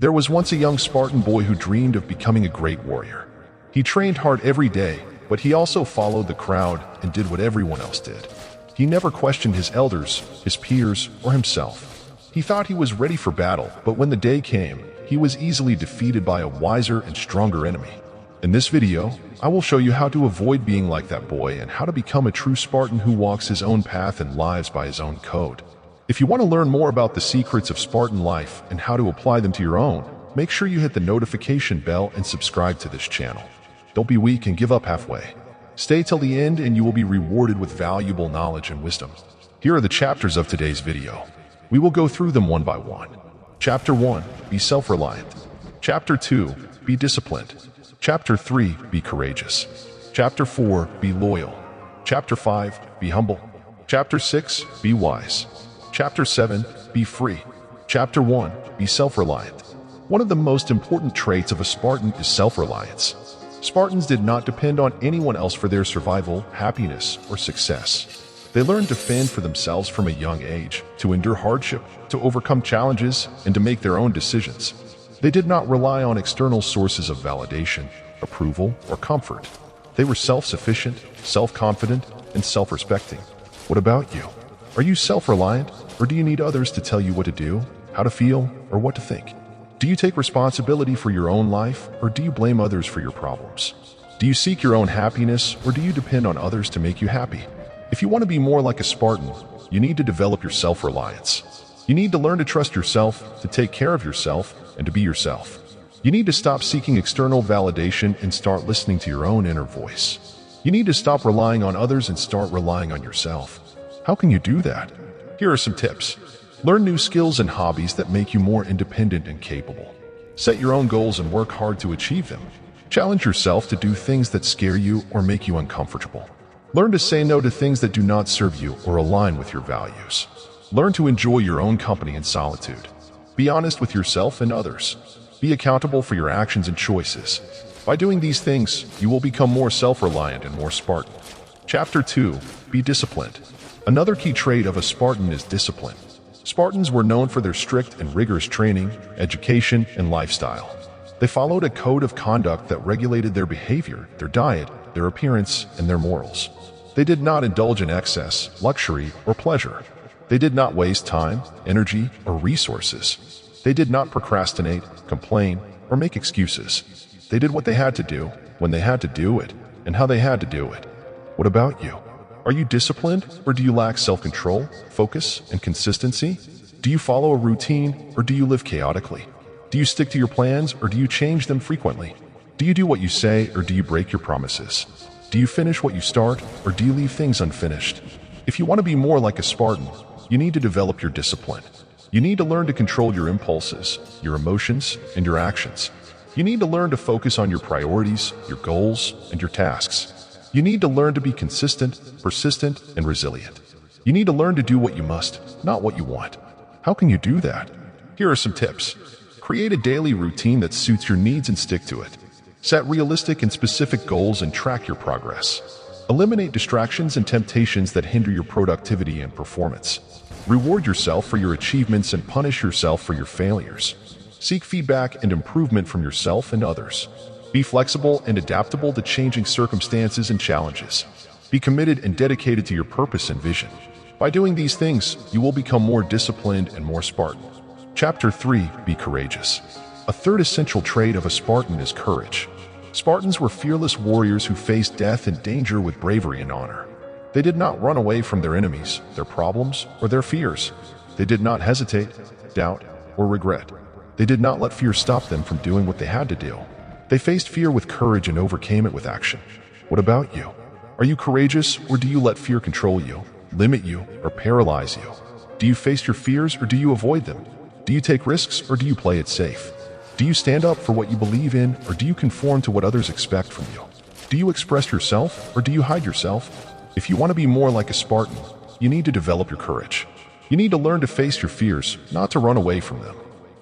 There was once a young Spartan boy who dreamed of becoming a great warrior. He trained hard every day, but he also followed the crowd and did what everyone else did. He never questioned his elders, his peers, or himself. He thought he was ready for battle, but when the day came, he was easily defeated by a wiser and stronger enemy. In this video, I will show you how to avoid being like that boy and how to become a true Spartan who walks his own path and lives by his own code. If you want to learn more about the secrets of Spartan life and how to apply them to your own, make sure you hit the notification bell and subscribe to this channel. Don't be weak and give up halfway. Stay till the end and you will be rewarded with valuable knowledge and wisdom. Here are the chapters of today's video. We will go through them one by one. Chapter 1, be self-reliant. Chapter 2, be disciplined. Chapter 3, be courageous. Chapter 4, be loyal. Chapter 5, be humble. Chapter 6, be wise. Chapter 7, be free. Chapter 1, be self-reliant. One of the most important traits of a Spartan is self-reliance. Spartans did not depend on anyone else for their survival, happiness, or success. They learned to fend for themselves from a young age, to endure hardship, to overcome challenges, and to make their own decisions. They did not rely on external sources of validation, approval, or comfort. They were self-sufficient, self-confident, and self-respecting. What about you? Are you self-reliant, or do you need others to tell you what to do, how to feel, or what to think? Do you take responsibility for your own life, or do you blame others for your problems? Do you seek your own happiness, or do you depend on others to make you happy? If you want to be more like a Spartan, you need to develop your self-reliance. You need to learn to trust yourself, to take care of yourself, and to be yourself. You need to stop seeking external validation and start listening to your own inner voice. You need to stop relying on others and start relying on yourself. How can you do that? Here are some tips. Learn new skills and hobbies that make you more independent and capable. Set your own goals and work hard to achieve them. Challenge yourself to do things that scare you or make you uncomfortable. Learn to say no to things that do not serve you or align with your values. Learn to enjoy your own company and solitude. Be honest with yourself and others. Be accountable for your actions and choices. By doing these things, you will become more self-reliant and more Spartan. Chapter 2, be disciplined. Another key trait of a Spartan is discipline. Spartans were known for their strict and rigorous training, education, and lifestyle. They followed a code of conduct that regulated their behavior, their diet, their appearance, and their morals. They did not indulge in excess, luxury, or pleasure. They did not waste time, energy, or resources. They did not procrastinate, complain, or make excuses. They did what they had to do, when they had to do it, and how they had to do it. What about you? Are you disciplined, or do you lack self-control, focus, and consistency? Do you follow a routine, or do you live chaotically? Do you stick to your plans, or do you change them frequently? Do you do what you say, or do you break your promises? Do you finish what you start, or do you leave things unfinished? If you want to be more like a Spartan, you need to develop your discipline. You need to learn to control your impulses, your emotions, and your actions. You need to learn to focus on your priorities, your goals, and your tasks. You need to learn to be consistent, persistent, and resilient. You need to learn to do what you must, not what you want. How can you do that? Here are some tips. Create a daily routine that suits your needs and stick to it. Set realistic and specific goals and track your progress. Eliminate distractions and temptations that hinder your productivity and performance. Reward yourself for your achievements and punish yourself for your failures. Seek feedback and improvement from yourself and others. Be flexible and adaptable to changing circumstances and challenges. Be committed and dedicated to your purpose and vision. By doing these things, you will become more disciplined and more Spartan. Chapter 3, be courageous. A third essential trait of a Spartan is courage. Spartans were fearless warriors who faced death and danger with bravery and honor. They did not run away from their enemies, their problems, or their fears. They did not hesitate, doubt, or regret. They did not let fear stop them from doing what they had to do. They faced fear with courage and overcame it with action. What about you? Are you courageous, or do you let fear control you, limit you, or paralyze you? Do you face your fears, or do you avoid them? Do you take risks, or do you play it safe? Do you stand up for what you believe in, or do you conform to what others expect from you? Do you express yourself, or do you hide yourself? If you want to be more like a Spartan, you need to develop your courage. You need to learn to face your fears, not to run away from them.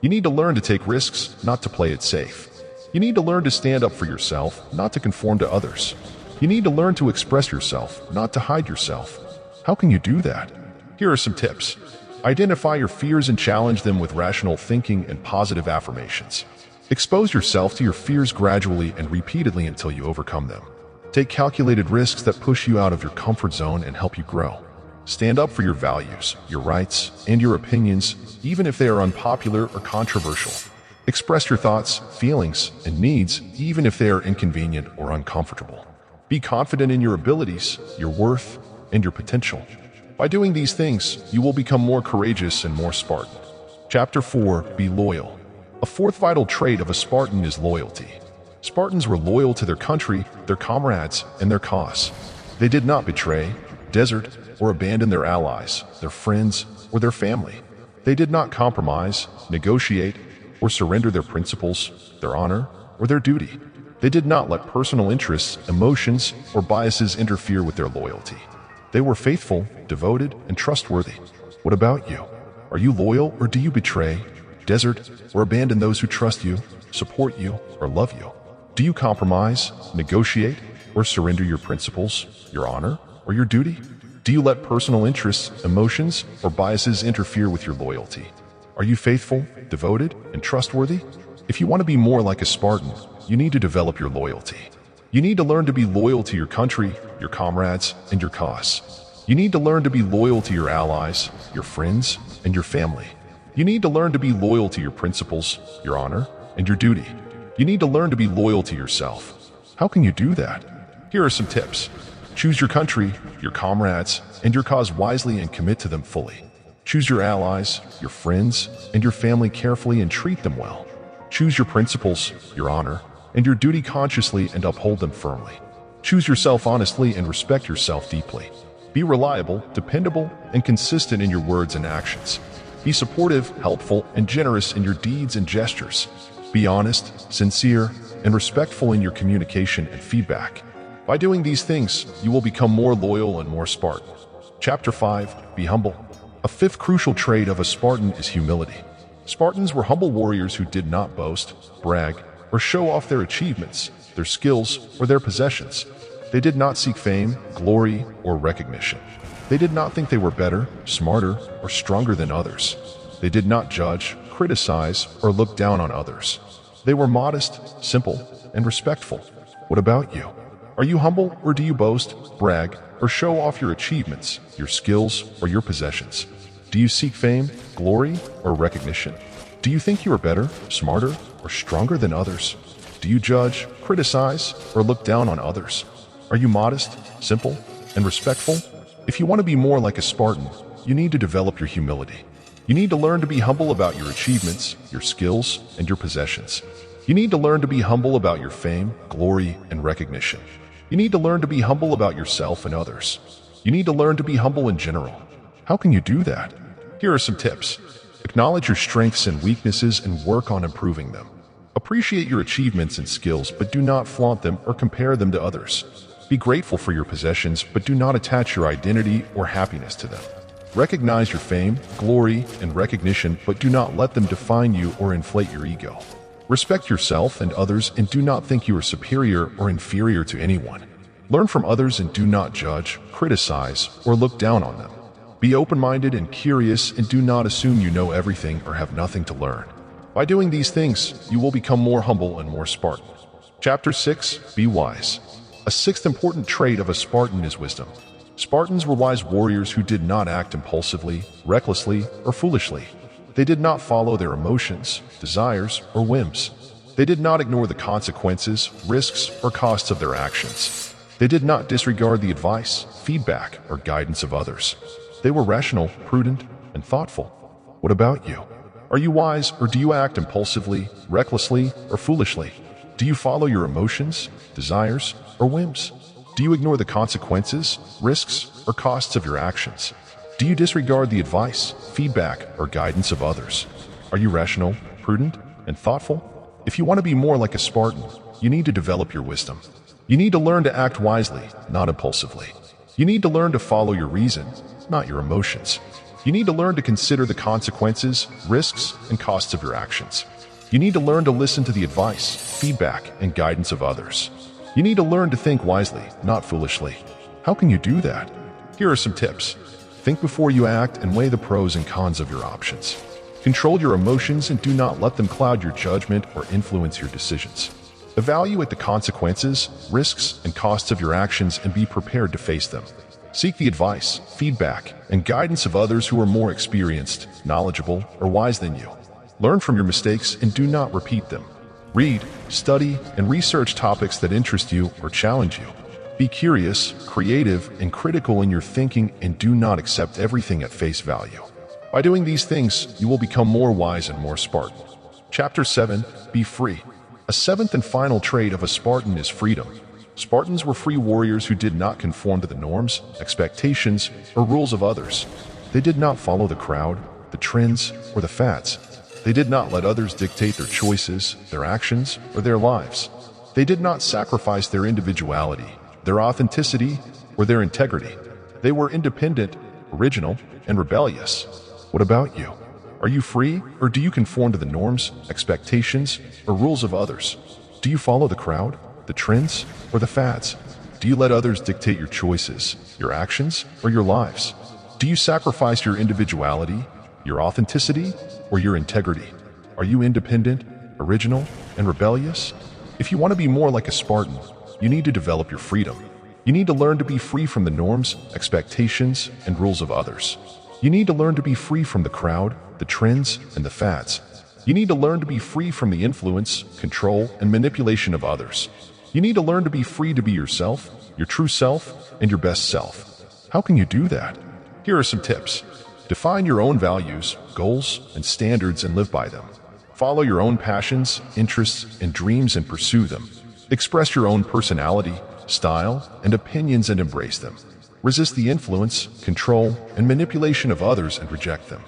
You need to learn to take risks, not to play it safe. You need to learn to stand up for yourself, not to conform to others. You need to learn to express yourself, not to hide yourself. How can you do that? Here are some tips. Identify your fears and challenge them with rational thinking and positive affirmations. Expose yourself to your fears gradually and repeatedly until you overcome them. Take calculated risks that push you out of your comfort zone and help you grow. Stand up for your values, your rights, and your opinions, even if they are unpopular or controversial. Express your thoughts, feelings, and needs, even if they are inconvenient or uncomfortable. Be confident in your abilities, your worth, and your potential. By doing these things, you will become more courageous and more Spartan. Chapter 4. Be loyal. A fourth vital trait of a Spartan is loyalty. Spartans were loyal to their country, their comrades, and their cause. They did not betray, desert, or abandon their allies, their friends, or their family. They did not compromise, negotiate, or surrender their principles, their honor, or their duty. They did not let personal interests, emotions, or biases interfere with their loyalty. They were faithful, devoted, and trustworthy. What about you? Are you loyal, or do you betray, desert, or abandon those who trust you, support you, or love you? Do you compromise, negotiate, or surrender your principles, your honor, or your duty? Do you let personal interests, emotions, or biases interfere with your loyalty? Are you faithful, devoted, and trustworthy? If you want to be more like a Spartan, you need to develop your loyalty. You need to learn to be loyal to your country, your comrades, and your cause. You need to learn to be loyal to your allies, your friends, and your family. You need to learn to be loyal to your principles, your honor, and your duty. You need to learn to be loyal to yourself. How can you do that? Here are some tips. Choose your country, your comrades, and your cause wisely and commit to them fully. Choose your allies, your friends, and your family carefully and treat them well. Choose your principles, your honor, and your duty consciously and uphold them firmly. Choose yourself honestly and respect yourself deeply. Be reliable, dependable, and consistent in your words and actions. Be supportive, helpful, and generous in your deeds and gestures. Be honest, sincere, and respectful in your communication and feedback. By doing these things, you will become more loyal and more Spartan. Chapter 5. Be humble. A fifth crucial trait of a Spartan is humility. Spartans were humble warriors who did not boast, brag, or show off their achievements, their skills, or their possessions. They did not seek fame, glory, or recognition. They did not think they were better, smarter, or stronger than others. They did not judge, criticize, or look down on others. They were modest, simple, and respectful. What about you? Are you humble, or do you boast, brag, or show off your achievements, your skills, or your possessions? Do you seek fame, glory, or recognition? Do you think you are better, smarter, or stronger than others? Do you judge, criticize, or look down on others? Are you modest, simple, and respectful? If you want to be more like a Spartan, you need to develop your humility. You need to learn to be humble about your achievements, your skills, and your possessions. You need to learn to be humble about your fame, glory, and recognition. You need to learn to be humble about yourself and others. You need to learn to be humble in general. How can you do that? Here are some tips. Acknowledge your strengths and weaknesses and work on improving them. Appreciate your achievements and skills, but do not flaunt them or compare them to others. Be grateful for your possessions, but do not attach your identity or happiness to them. Recognize your fame, glory, and recognition, but do not let them define you or inflate your ego. Respect yourself and others and do not think you are superior or inferior to anyone. Learn from others and do not judge, criticize, or look down on them. Be open-minded and curious and do not assume you know everything or have nothing to learn. By doing these things, you will become more humble and more Spartan. Chapter 6. Be wise. A sixth important trait of a Spartan is wisdom. Spartans were wise warriors who did not act impulsively, recklessly, or foolishly. They did not follow their emotions, desires, or whims. They did not ignore the consequences, risks, or costs of their actions. They did not disregard the advice, feedback, or guidance of others. They were rational, prudent, and thoughtful. What about you? Are you wise, or do you act impulsively, recklessly, or foolishly? Do you follow your emotions, desires, or whims? Do you ignore the consequences, risks, or costs of your actions? Do you disregard the advice, feedback, or guidance of others? Are you rational, prudent, and thoughtful? If you want to be more like a Spartan, you need to develop your wisdom. You need to learn to act wisely, not impulsively. You need to learn to follow your reason, not your emotions. You need to learn to consider the consequences, risks, and costs of your actions. You need to learn to listen to the advice, feedback, and guidance of others. You need to learn to think wisely, not foolishly. How can you do that? Here are some tips. Think before you act and weigh the pros and cons of your options. Control your emotions and do not let them cloud your judgment or influence your decisions. Evaluate the consequences, risks, and costs of your actions and be prepared to face them. Seek the advice, feedback, and guidance of others who are more experienced, knowledgeable, or wise than you. Learn from your mistakes and do not repeat them. Read, study, and research topics that interest you or challenge you. Be curious, creative, and critical in your thinking and do not accept everything at face value. By doing these things, you will become more wise and more Spartan. Chapter 7. Be free. A seventh and final trait of a Spartan is freedom. Spartans were free warriors who did not conform to the norms, expectations, or rules of others. They did not follow the crowd, the trends, or the fads. They did not let others dictate their choices, their actions, or their lives. They did not sacrifice their individuality, their authenticity, or their integrity. They were independent, original, and rebellious. What about you? Are you free, or do you conform to the norms, expectations, or rules of others? Do you follow the crowd, the trends, or the fads? Do you let others dictate your choices, your actions, or your lives? Do you sacrifice your individuality, your authenticity, or your integrity? Are you independent, original, and rebellious? If you want to be more like a Spartan, you need to develop your freedom. You need to learn to be free from the norms, expectations, and rules of others. You need to learn to be free from the crowd, the trends, and the fads. You need to learn to be free from the influence, control, and manipulation of others. You need to learn to be free to be yourself, your true self, and your best self. How can you do that? Here are some tips. Define your own values, goals, and standards and live by them. Follow your own passions, interests, and dreams and pursue them. Express your own personality, style, and opinions and embrace them. Resist the influence, control, and manipulation of others and reject them.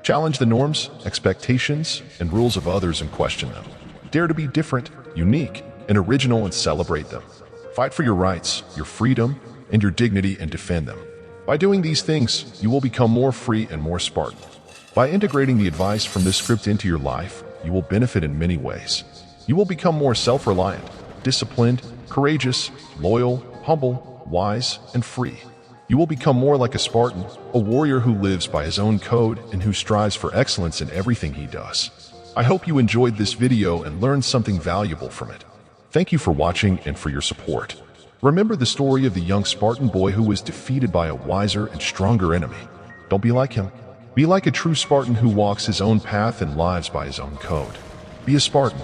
Challenge the norms, expectations, and rules of others and question them. Dare to be different, unique, and original and celebrate them. Fight for your rights, your freedom, and your dignity and defend them. By doing these things, you will become more free and more Spartan. By integrating the advice from this script into your life, you will benefit in many ways. You will become more self-reliant, disciplined, courageous, loyal, humble, wise, and free. You will become more like a Spartan, a warrior who lives by his own code and who strives for excellence in everything he does. I hope you enjoyed this video and learned something valuable from it. Thank you for watching and for your support. Remember the story of the young Spartan boy who was defeated by a wiser and stronger enemy. Don't be like him. Be like a true Spartan who walks his own path and lives by his own code. Be a Spartan.